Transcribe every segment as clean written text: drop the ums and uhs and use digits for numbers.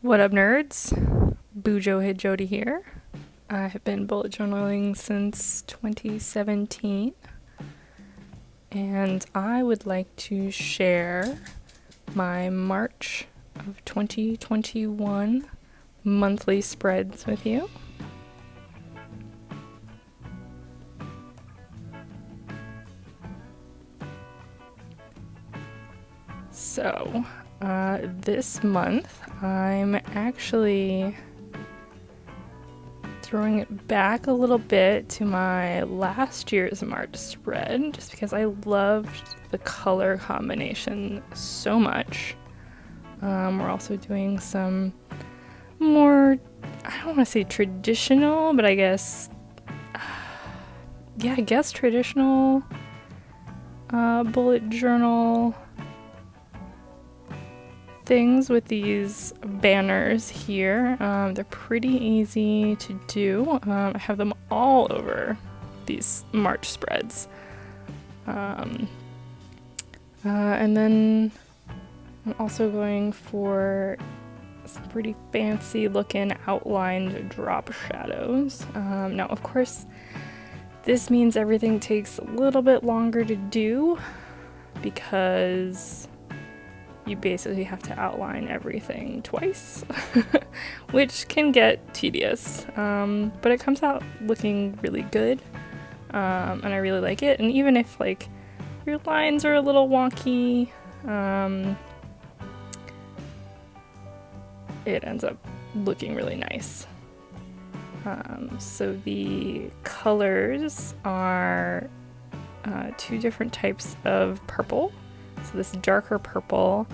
What up, nerds? Bujo Hit Jody here. I have been bullet journaling since 2017, and I would like to share my March of 2021 monthly spreads with you. So, this month I'm actually throwing it back a little bit to my last year's March spread, just because I loved the color combination so much. We're also doing some more, I don't want to say traditional, but I guess traditional bullet journal things with these banners here. They're pretty easy to do. I have them all over these March spreads. And then I'm also going for some pretty fancy looking outlined drop shadows. Now, of course, this means everything takes a little bit longer to do because you basically have to outline everything twice, which can get tedious, but it comes out looking really good, and I really like it. And even if like your lines are a little wonky, it ends up looking really nice. So the colors are two different types of purple. So this darker purple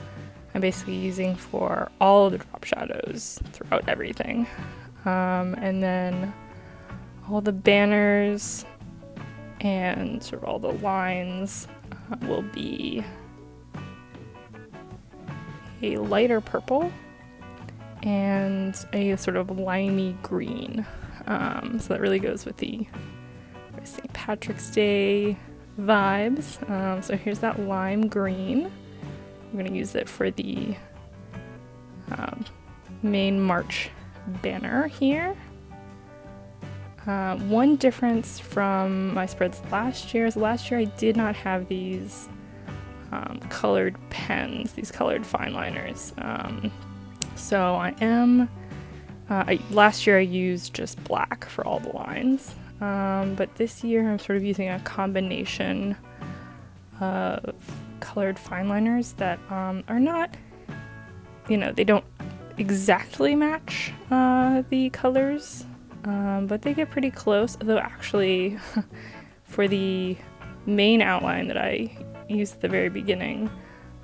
I'm basically using for all of the drop shadows throughout everything. And then all the banners and sort of all the lines will be a lighter purple and a sort of limey green. So that really goes with the St. Patrick's Day vibes. So here's that lime green. I'm going to use it for the main March banner here. One difference from my spreads last year is last year I did not have these colored pens, these colored fine liners. So last year I used just black for all the lines. But this year I'm sort of using a combination of colored fine liners that are not, they don't exactly match the colors, but they get pretty close. Although actually, for the main outline that I used at the very beginning,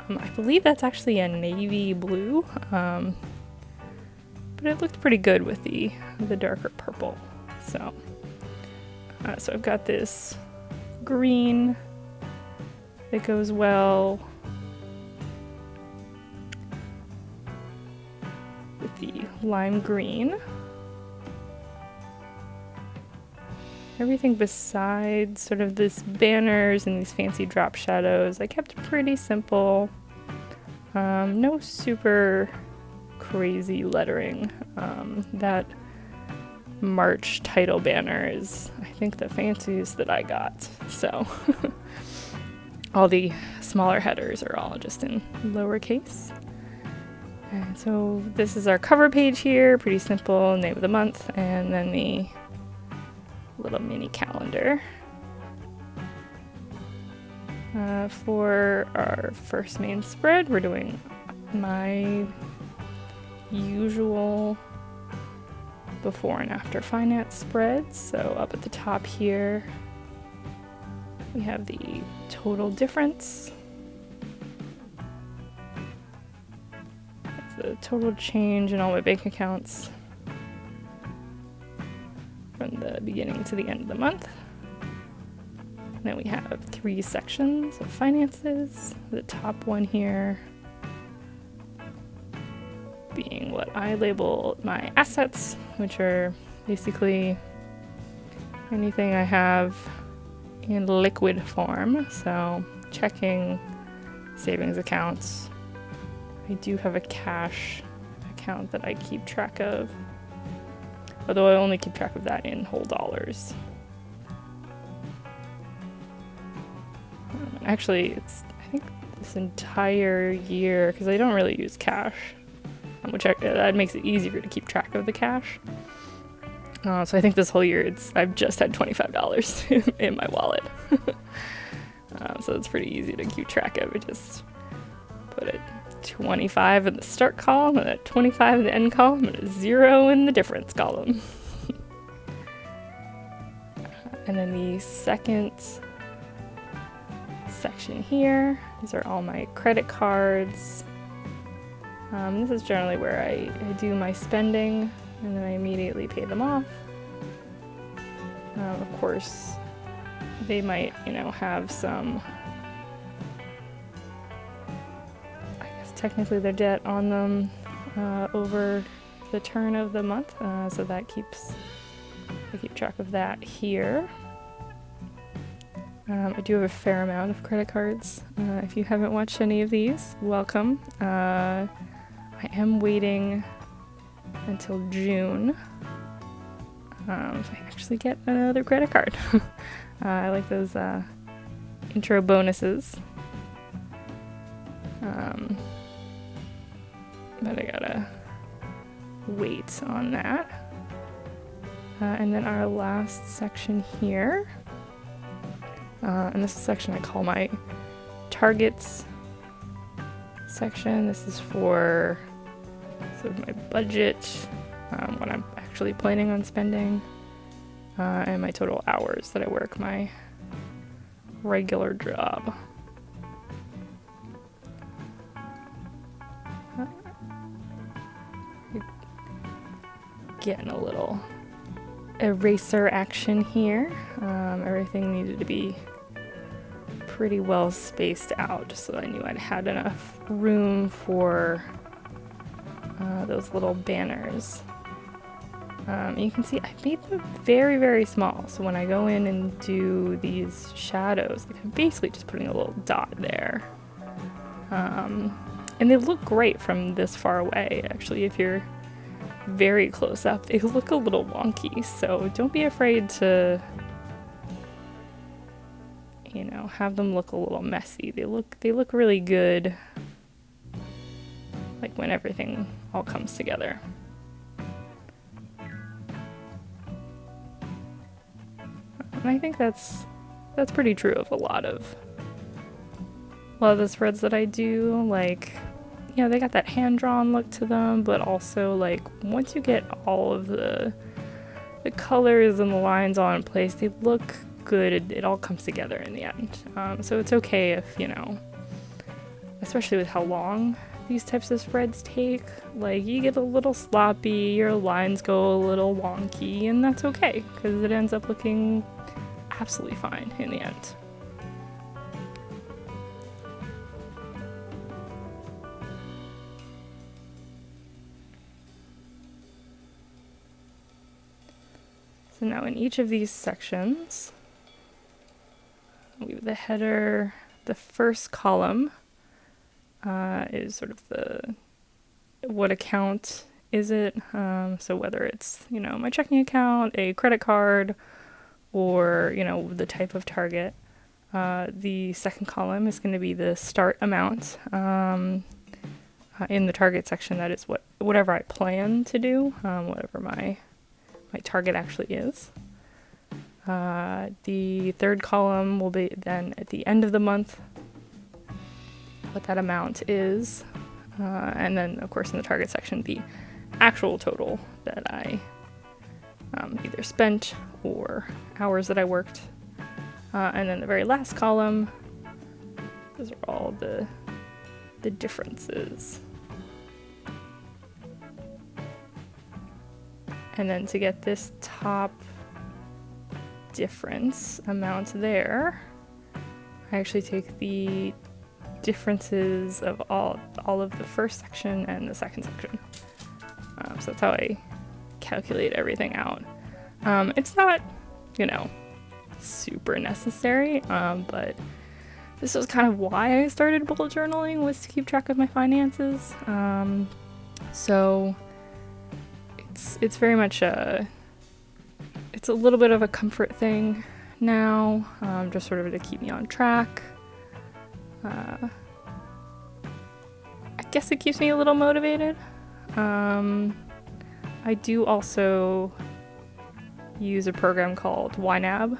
I believe that's actually a navy blue, but it looked pretty good with the darker purple. So I've got this green that goes well with the lime green. Everything besides sort of this banners and these fancy drop shadows, I kept pretty simple. No super crazy lettering. That March title banner is, I think, the fanciest that I got. So all the smaller headers are all just in lowercase. And so this is our cover page here, pretty simple, name of the month, and then the little mini calendar. For our first main spread, we're doing my usual before and after finance spreads. So up at the top here, we have the total difference. That's the total change in all my bank accounts from the beginning to the end of the month. And then we have 3 sections of finances. The top one here being what I label my assets, which are basically anything I have in liquid form. So checking, savings accounts. I do have a cash account that I keep track of, although I only keep track of that in whole dollars. Actually, I think this entire year, because I don't really use cash, that makes it easier to keep track of the cash. So I think this whole year I've just had $25 in my wallet. So it's pretty easy to keep track of. I just put a 25 in the start column and a 25 in the end column and a 0 in the difference column. And then the second section here, these are all my credit cards. This is generally where I do my spending, and then I immediately pay them off. Of course, they might, have some, I guess technically their debt on them over the turn of the month, so I keep track of that here. I do have a fair amount of credit cards. If you haven't watched any of these, welcome. I am waiting until June so I actually get another credit card. I like those intro bonuses. But I gotta wait on that. And then our last section here. And this is a section I call my targets section. This is for sort of my budget, what I'm actually planning on spending, and my total hours that I work my regular job. Getting a little eraser action here. Everything needed to be pretty well spaced out just so I knew I'd had enough room for those little banners. You can see I made them very, very small, so when I go in and do these shadows, I'm basically just putting a little dot there. And they look great from this far away. Actually, if you're very close up, they look a little wonky, so don't be afraid to have them look a little messy. They look really good, like when everything all comes together. And I think that's pretty true of a lot of the spreads that I do. Like, they got that hand-drawn look to them, but also like once you get all of the colors and the lines all in place, they look good. It all comes together in the end. So it's okay if, especially with how long these types of spreads take, like you get a little sloppy, your lines go a little wonky, and that's okay because it ends up looking absolutely fine in the end. So now in each of these sections, we have the header. The first column is sort of what account is it? So whether it's, my checking account, a credit card, or, the type of target. The second column is going to be the start amount. In the target section, that is whatever I plan to do, whatever my target actually is. The third column will be then at the end of the month, what that amount is. And then, of course, in the target section, the actual total that I either spent or hours that I worked. And then the very last column, those are all the differences. And then to get this top difference amount there, I actually take the differences of all of the first section and the second section. So that's how I calculate everything out. It's not, super necessary, but this was kind of why I started bullet journaling, was to keep track of my finances. So it's very much it's a little bit of a comfort thing now, just sort of to keep me on track. I guess it keeps me a little motivated. I do also use a program called YNAB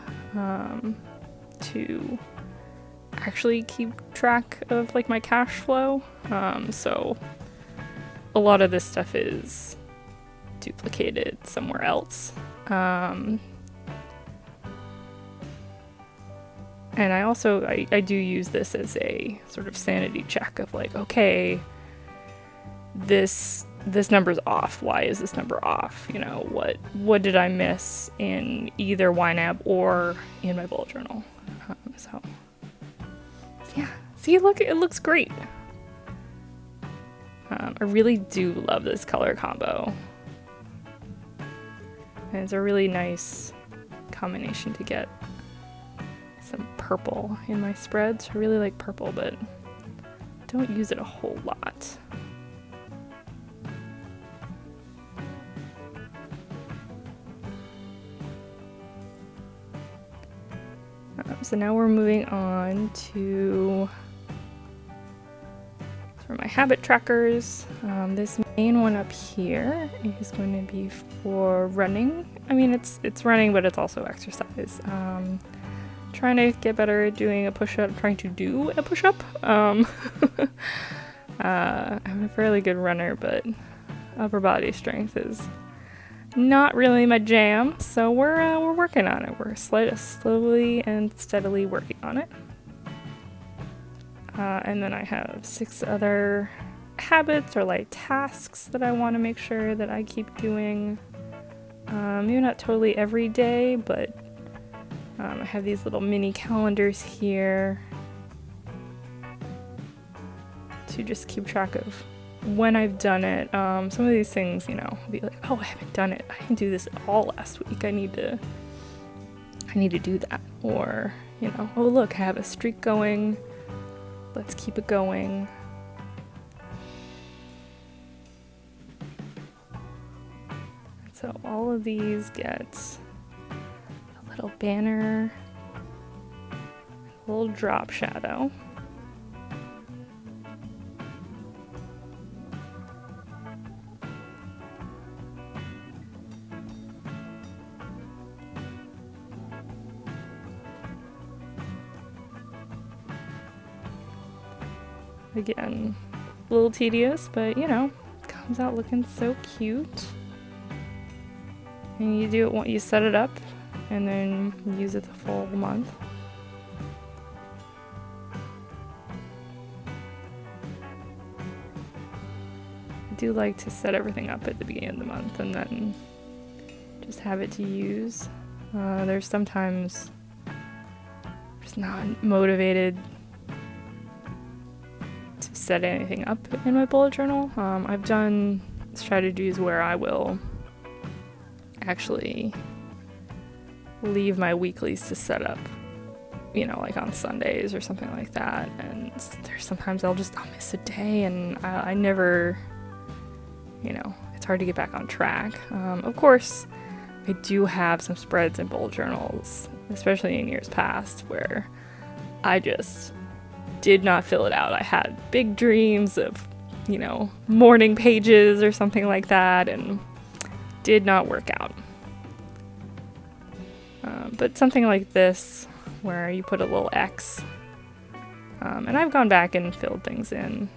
to actually keep track of like my cash flow. So a lot of this stuff is duplicated somewhere else. And I also I do use this as a sort of sanity check of like, okay, this number's off. Why is this number off? You know, what did I miss in either YNAB or in my bullet journal? So yeah, see, look, it looks great. I really do love this color combo. And it's a really nice combination to get some purple in my spreads. I really like purple, but don't use it a whole lot. So now we're moving on to for my habit trackers. This main one up here is going to be for running. I mean, it's running, but it's also exercise. Trying to get better at doing a push-up, trying to do a push-up. I'm a fairly good runner, but upper body strength is not really my jam, so we're working on it. We're slowly and steadily working on it. And then I have 6 other habits or like tasks that I want to make sure that I keep doing. Maybe not totally every day, but I have these little mini calendars here to just keep track of when I've done it. Some of these things, you know, I'll be like, oh, I haven't done it. I didn't do this at all last week. I need to do that. Or, you know, oh look, I have a streak going. Let's keep it going. So all of these get a little banner, a little drop shadow. Again, a little tedious, but you know, comes out looking so cute. And you do it, you set it up, and then use it the full month. I do like to set everything up at the beginning of the month and then just have it to use. There's sometimes just not motivated to set anything up in my bullet journal. I've done strategies where I will actually leave my weeklies to set up, you know, like on Sundays or something like that. And there's sometimes I'll miss a day and I never, you know, it's hard to get back on track. Of course, I do have some spreads and bullet journals, especially in years past, where I just did not fill it out. I had big dreams of, you know, morning pages or something like that, and did not work out. But something like this, where you put a little X, and I've gone back and filled things in.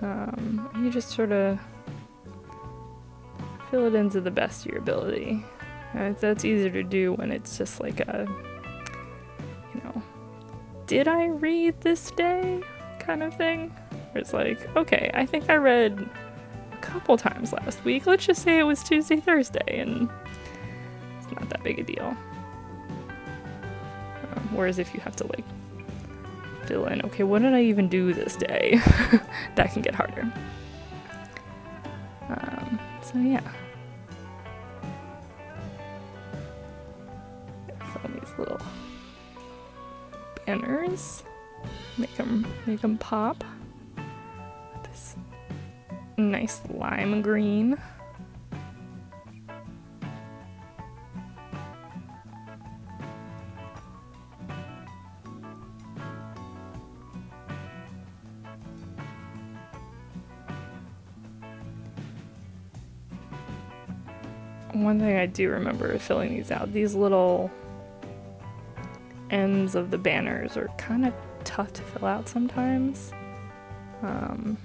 You just sort of fill it in to the best of your ability. That's easier to do when it's just like a, you know, did I read this day kind of thing? Where it's like, okay, I think I read a couple times last week. Let's just say it was Tuesday, Thursday, and it's not that big a deal. Whereas if you have to like fill in, okay, what did I even do this day? That can get harder. So yeah. Fill these little banners. Make them pop. This nice lime green. One thing I do remember filling these out, these little ends of the banners are kind of tough to fill out sometimes. So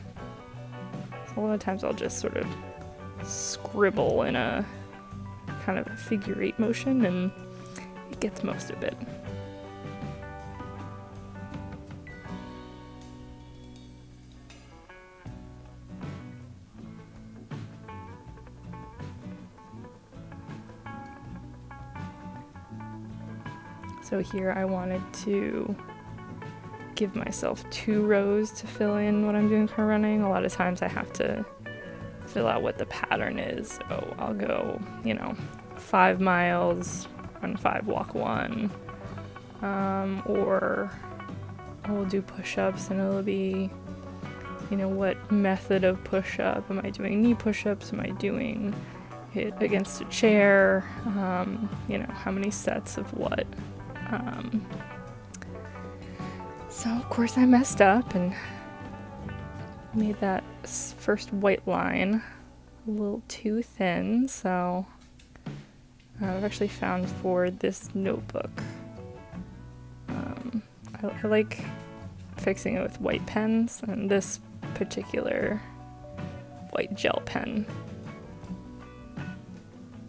a lot of times I'll just sort of scribble in a kind of a figure 8 motion and it gets most of it. So here I wanted to give myself 2 rows to fill in what I'm doing for running. A lot of times I have to fill out what the pattern is. So I'll go, 5 miles, run 5, walk 1. Or I will do push-ups and it'll be, what method of push-up? Am I doing knee push-ups? Am I doing it against a chair? How many sets of what? So of course I messed up and made that first white line a little too thin, so I've actually found for this notebook, I like fixing it with white pens, and this particular white gel pen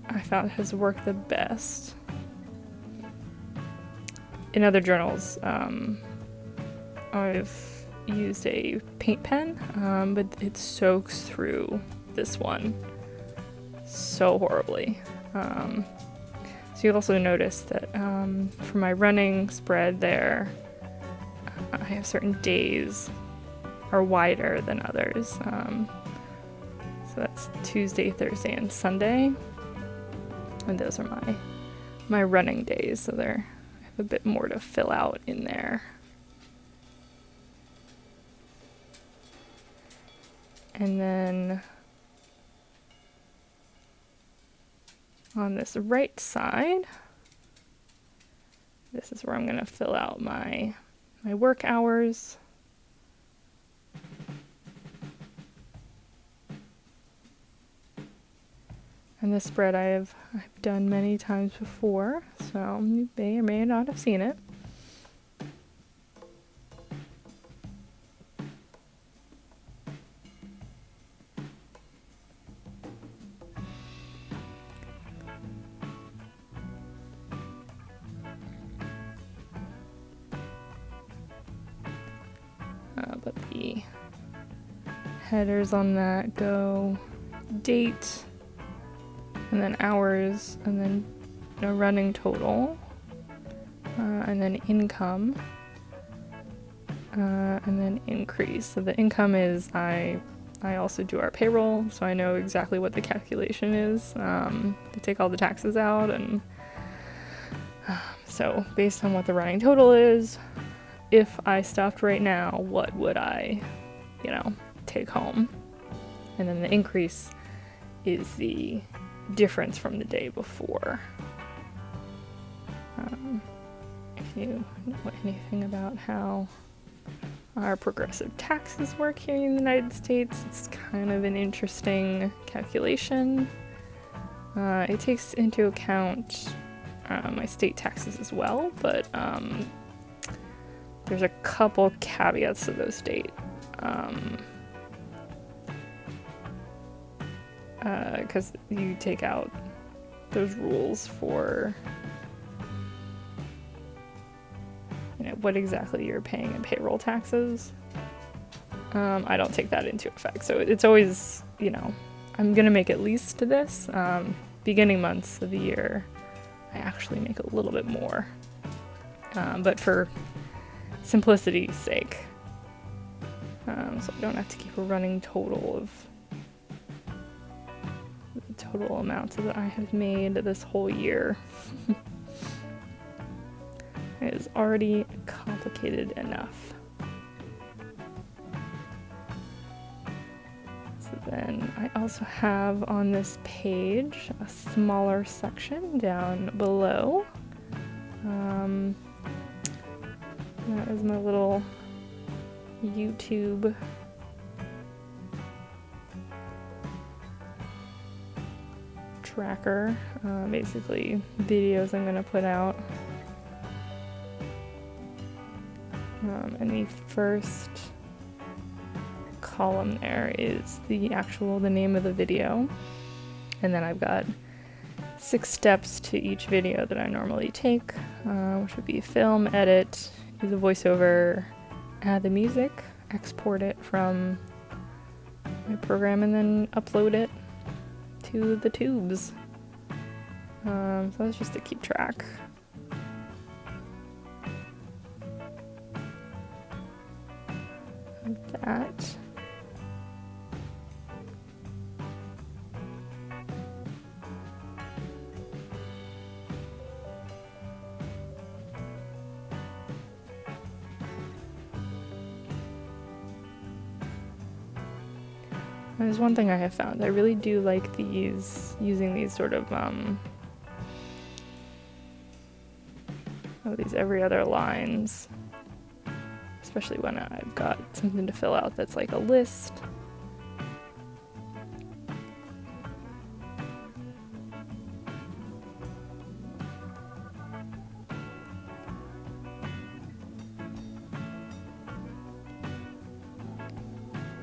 I found has worked the best. In other journals, I've used a paint pen, but it soaks through this one so horribly. So you'll also notice that for my running spread there, I have certain days are wider than others. So that's Tuesday, Thursday, and Sunday. And those are my running days, so they're a bit more to fill out in there. And then on this right side, this is where I'm going to fill out my work hours. And this spread I've done many times before, so you may or may not have seen it. But the headers on that go date, and then hours, and then running total, and then income, and then increase. So the income is I also do our payroll, so I know exactly what the calculation is to take all the taxes out, and so based on what the running total is, if I stopped right now, what would I, take home? And then the increase is the difference from the day before. If you know anything about how our progressive taxes work here in the United States, it's kind of an interesting calculation. It takes into account my state taxes as well, but there's a couple caveats to those state. Because you take out those rules for what exactly you're paying in payroll taxes. I don't take that into effect, so it's always, I'm gonna make at least to this. Beginning months of the year, I actually make a little bit more, but for simplicity's sake, so I don't have to keep a running total of the total amounts that I have made this whole year. It is already complicated enough. So then I also have on this page a smaller section down below. That is my little YouTube tracker, basically videos I'm going to put out. And the first column there is the name of the video, and then I've got 6 steps to each video that I normally take, which would be film, edit, do the voiceover, add the music, export it from my program, and then upload it to the tubes. So that's just to keep track. Of that. There's one thing I have found. I really do like using these sort of these every other lines, especially when I've got something to fill out that's like a list.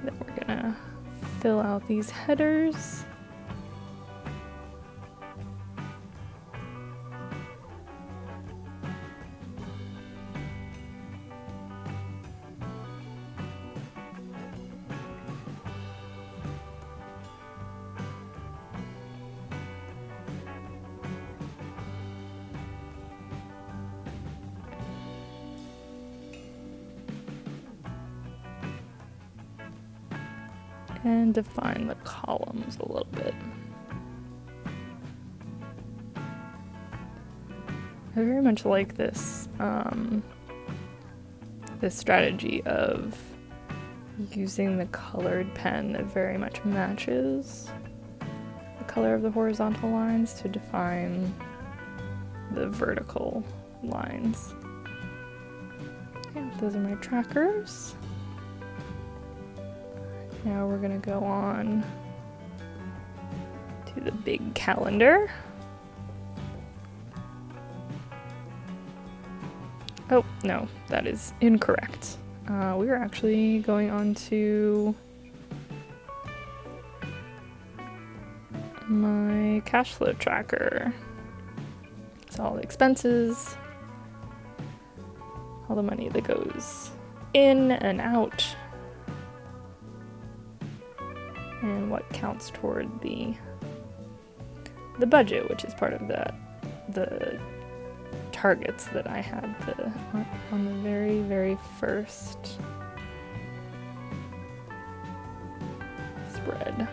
Then we're gonna fill out these headers. And define the columns a little bit. I very much like this this strategy of using the colored pen that very much matches the color of the horizontal lines to define the vertical lines. Okay, those are my trackers. Now we're gonna go on to the big calendar. Oh, no, that is incorrect. We are actually going on to my cash flow tracker. It's all the expenses, all the money that goes in and out, and what counts toward the budget, which is part of the targets that I had on the very, very first spread.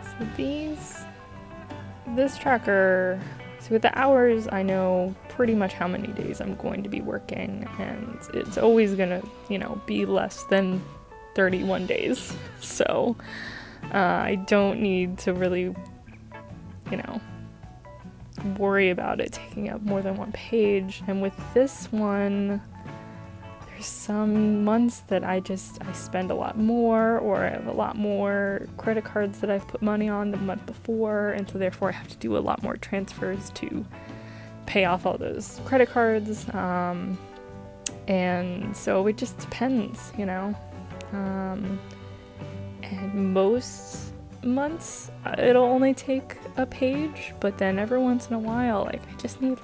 So this tracker, so with the hours, I know pretty much how many days I'm going to be working, and it's always gonna, be less than 31 days. So I don't need to really, worry about it taking up more than one page. And with this one, there's some months that I spend a lot more, or I have a lot more credit cards that I've put money on the month before, and so therefore I have to do a lot more transfers to pay off all those credit cards. And so it just depends, and most months it'll only take a page, but then every once in a while, I just need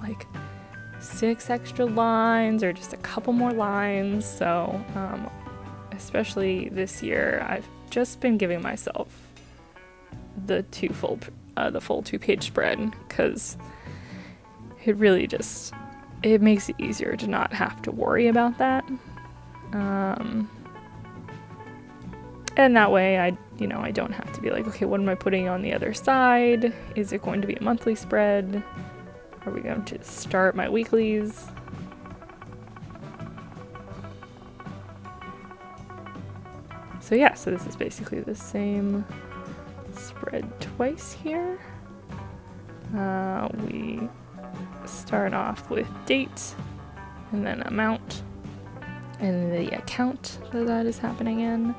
6 extra lines or just a couple more lines. So especially this year, I've just been giving myself the full 2-page spread, because it really it makes it easier to not have to worry about that. And that way I don't have to be like, okay, what am I putting on the other side? Is it going to be a monthly spread? Are we going to start my weeklies? So yeah, so this is basically the same spread twice here. We start off with date and then amount and the account that is happening in,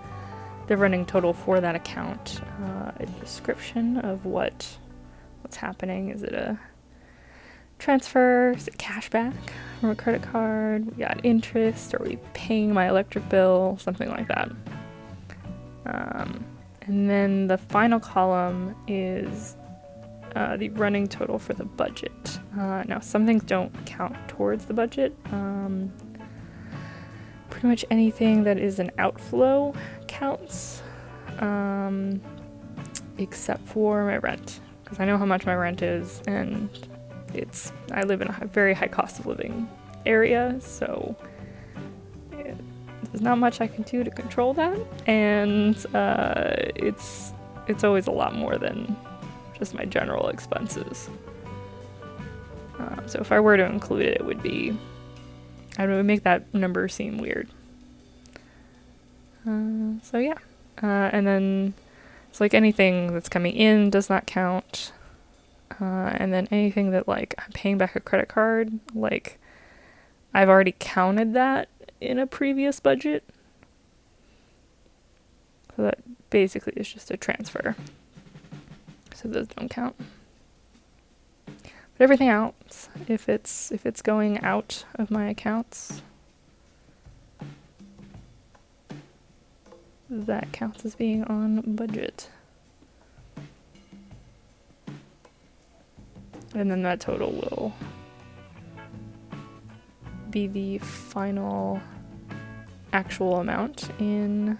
the running total for that account, a description of what's happening. Is it a transfer? Is it cash back from a credit card? We got interest? Are we paying my electric bill? Something like that. And then the final column is the running total for the budget. Now, some things don't count towards the budget. Pretty much anything that is an outflow counts, except for my rent, because I know how much my rent is, and I live in a very high cost of living area, so there's not much I can do to control that, and it's always a lot more than just my general expenses. So if I were to include it, I would make that number seem weird. So yeah, and then it's like anything that's coming in does not count, and then anything that like I'm paying back a credit card, like I've already counted that in a previous budget, so that basically is just a transfer, so those don't count. But everything else, if it's going out of my accounts, that counts as being on budget. And then that total will be the final actual amount in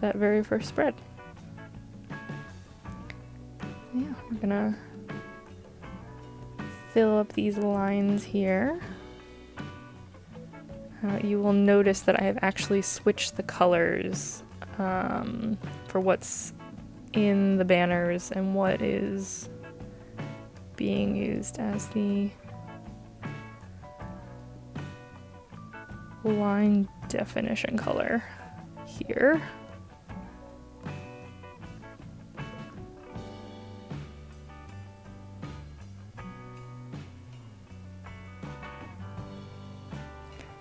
that very first spread. Yeah, we're gonna fill up these lines here. You will notice that I have actually switched the colors for what's in the banners and what is being used as the line definition color here.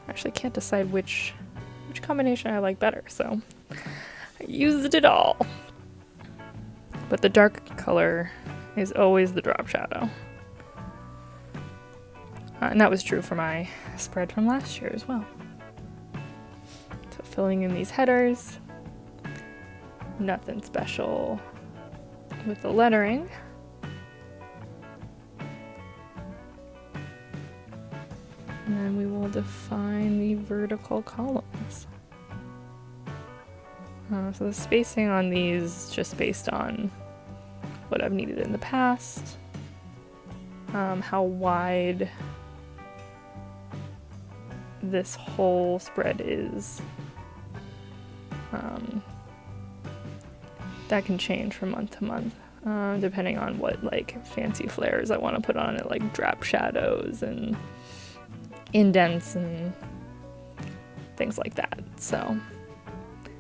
Actually can't decide which combination I like better, so I used it all. But the dark color is always the drop shadow. And that was true for my spread from last year as well. So filling in these headers, nothing special with the lettering. And then we will define the vertical columns. So the spacing on these just based on what I've needed in the past, how wide this whole spread is. That can change from month to month, depending on what like fancy flares I want to put on it, like drop shadows and indents and things like that. So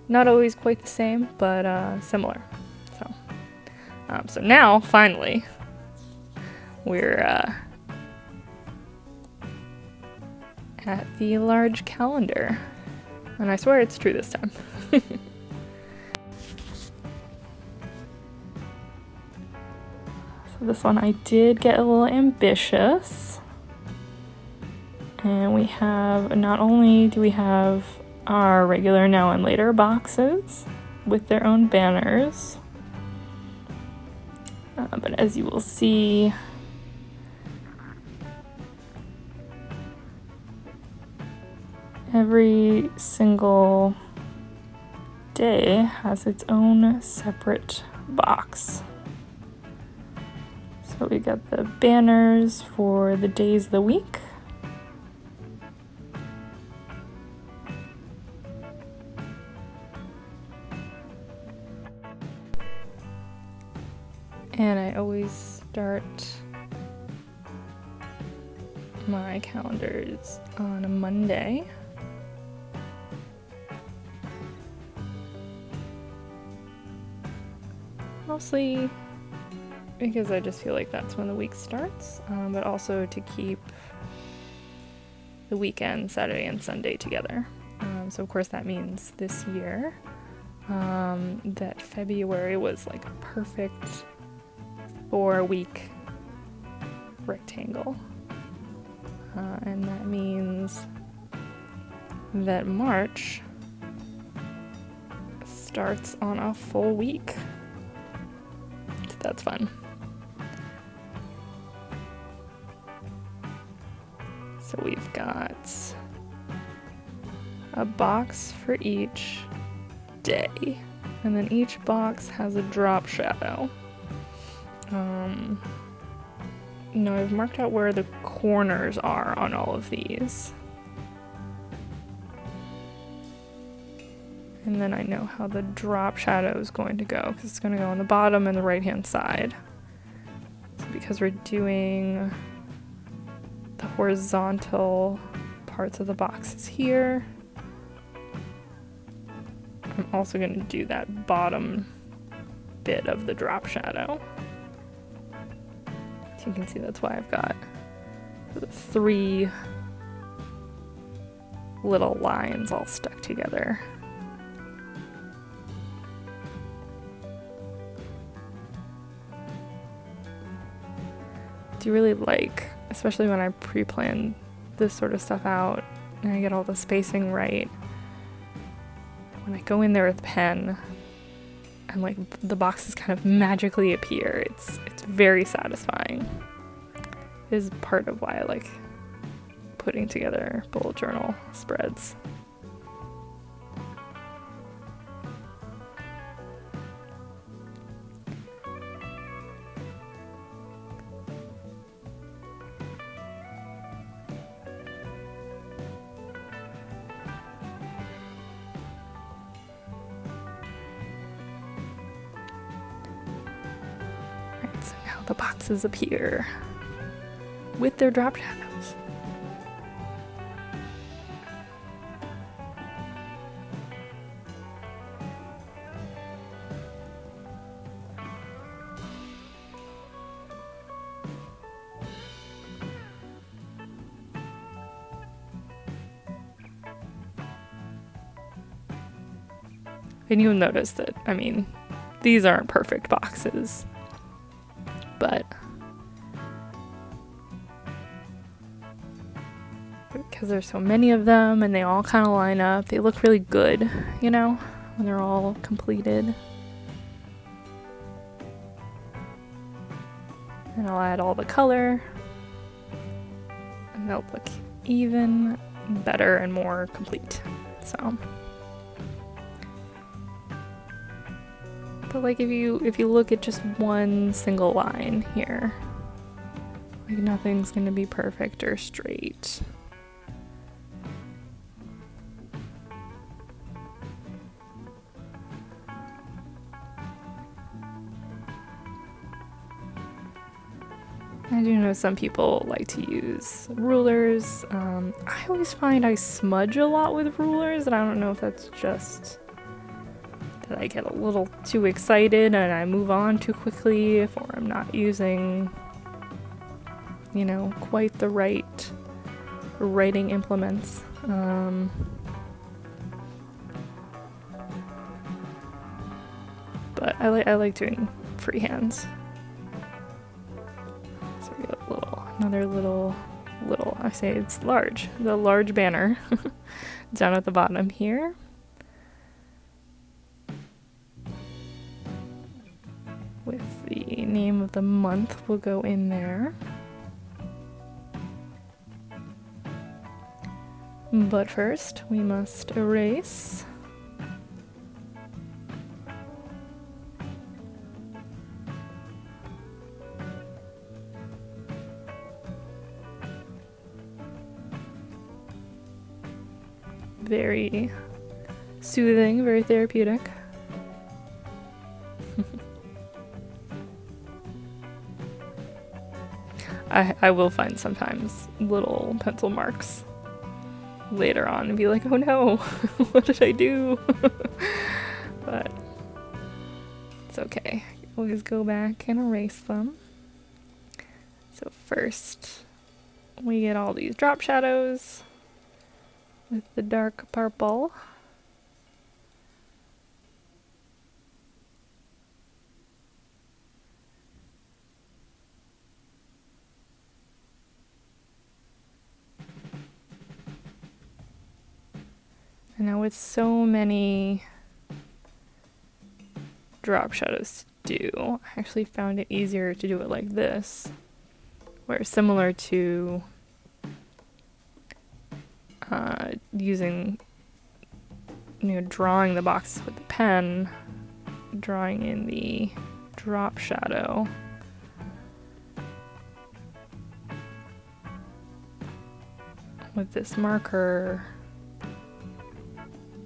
not always quite the same, but similar. So now finally we're at the large calendar, and I swear it's true this time. So this one I did get a little ambitious. And we have, not only do we have our regular now and later boxes with their own banners, but as you will see, every single day has its own separate box. So we got the banners for the days of the week. And I always start my calendars on a Monday. Mostly because I just feel like that's when the week starts, but also to keep the weekend, Saturday and Sunday, together. So of course that means this year that February was like a perfect 4-week rectangle. And that means that March starts on a full week. So that's fun. So we've got a box for each day, and then each box has a drop shadow. Now I've marked out where the corners are on all of these. And then I know how the drop shadow is going to go, because it's going to go on the bottom and the right hand side. So because we're doing the horizontal parts of the boxes here, I'm also going to do that bottom bit of the drop shadow. So you can see that's why I've got the 3 little lines all stuck together. Do really like, especially when I pre-plan this sort of stuff out and I get all the spacing right, when I go in there with pen and like the boxes kind of magically appear, it's very satisfying. It is part of why I like putting together bullet journal spreads. The boxes appear with their drop shadows. And you'll notice that, I mean, these aren't perfect boxes, but because there's so many of them and they all kind of line up, they look really good, you know, when they're all completed. And I'll add all the color, and they'll look even better and more complete. So, but like if you look at just one single line here, like nothing's gonna be perfect or straight. I do know some people like to use rulers. I always find I smudge a lot with rulers, and I don't know if that's just that I get a little too excited and I move on too quickly, or I'm not using, you know, quite the right writing implements. But I like doing freehands. So we got another little, I say it's large, the large banner down at the bottom here. With the name of the month will go in there. But first, we must erase. Very soothing, very therapeutic. I will find sometimes little pencil marks later on and be like, oh no, what did I do? But it's okay. always go back and erase them. So first, we get all these drop shadows with the dark purple. And now with so many drop shadows to do, I actually found it easier to do it like this, where similar to using, drawing the boxes with the pen, drawing in the drop shadow. With this marker,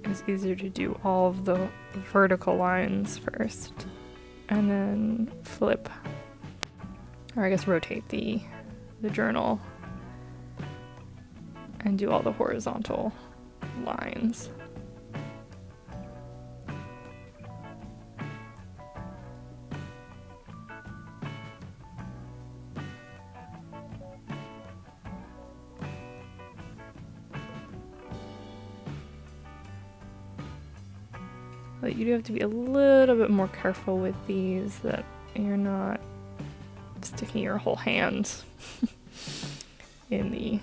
it's easier to do all of the vertical lines first, and then flip, or I guess rotate the journal and do all the horizontal lines. But you do have to be a little bit more careful with these, that you're not sticking your whole hand in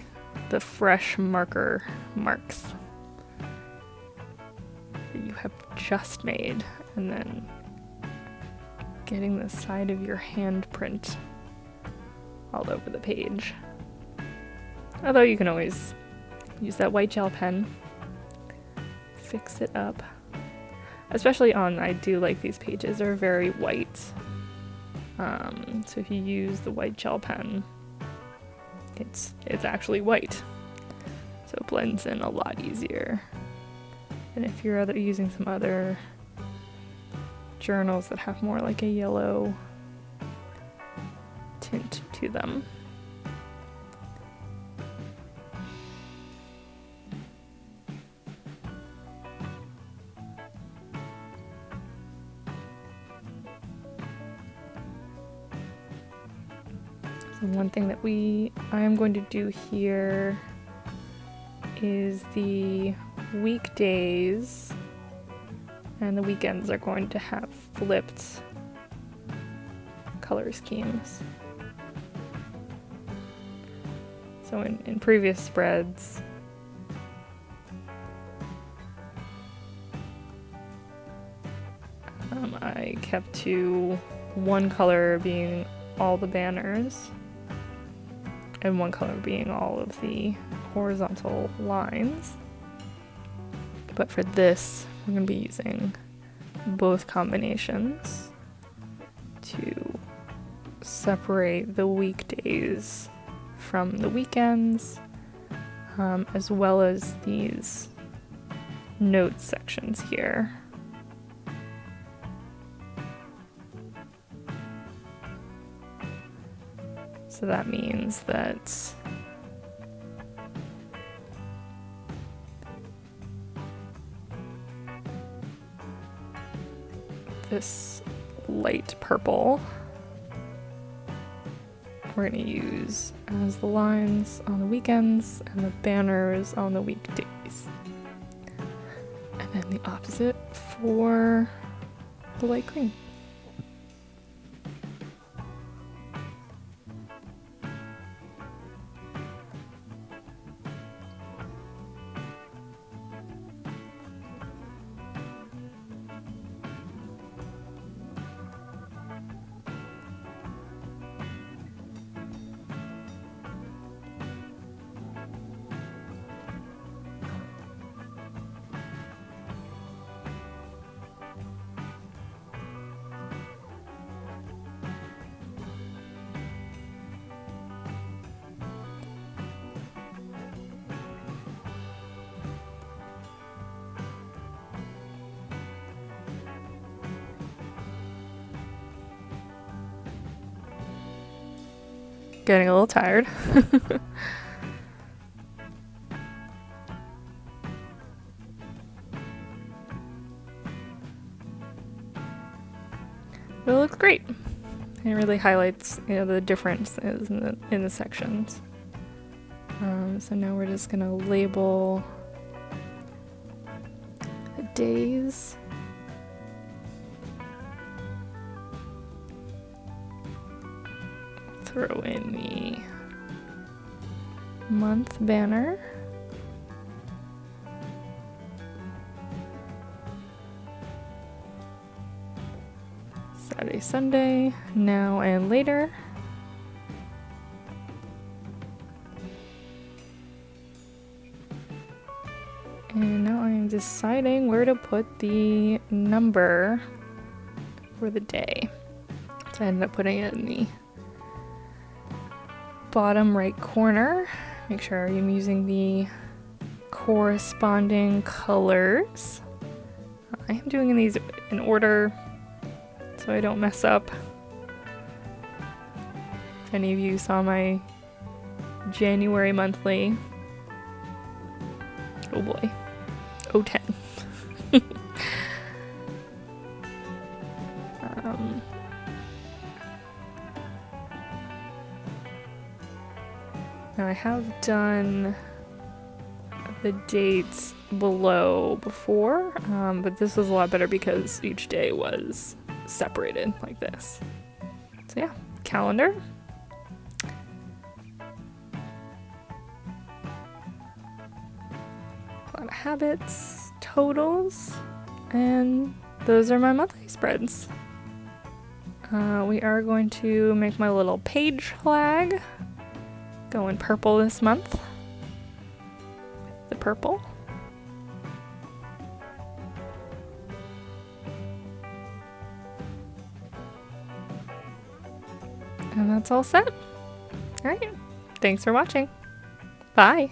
the fresh marker marks that you have just made, and then getting the side of your handprint all over the page. Although you can always use that white gel pen, fix it up. Especially I do like these pages are very white. So if you use the white gel pen, it's actually white. So it blends in a lot easier. And if you're using some other journals that have more like a yellow tint to them. So one thing that I am going to do here is the weekdays and the weekends are going to have flipped color schemes. So in previous spreads, I kept to one color being all the banners and one color being all of the horizontal lines. But for this, I'm going to be using both combinations to separate the weekdays from the weekends, as well as these note sections here. So that means that this light purple we're going to use as the lines on the weekends and the banners on the weekdays. And then the opposite for the light green. Getting a little tired. But it looks great. It really highlights, you know, the differences in the sections. So now we're just gonna label the days. Throw in the month banner. Saturday, Sunday, now and later. And now I'm deciding where to put the number for the day. So I ended up putting it in the bottom right corner. Make sure I'm using the corresponding colors. I am doing these in order so I don't mess up. If any of you saw my January monthly, oh boy, 010. Now I have done the dates below before, but this was a lot better because each day was separated like this. So yeah, calendar. A lot of habits, totals, and those are my monthly spreads. We are going to make my little page flag go in purple this month. The purple. And that's all set. Alright, thanks for watching. Bye!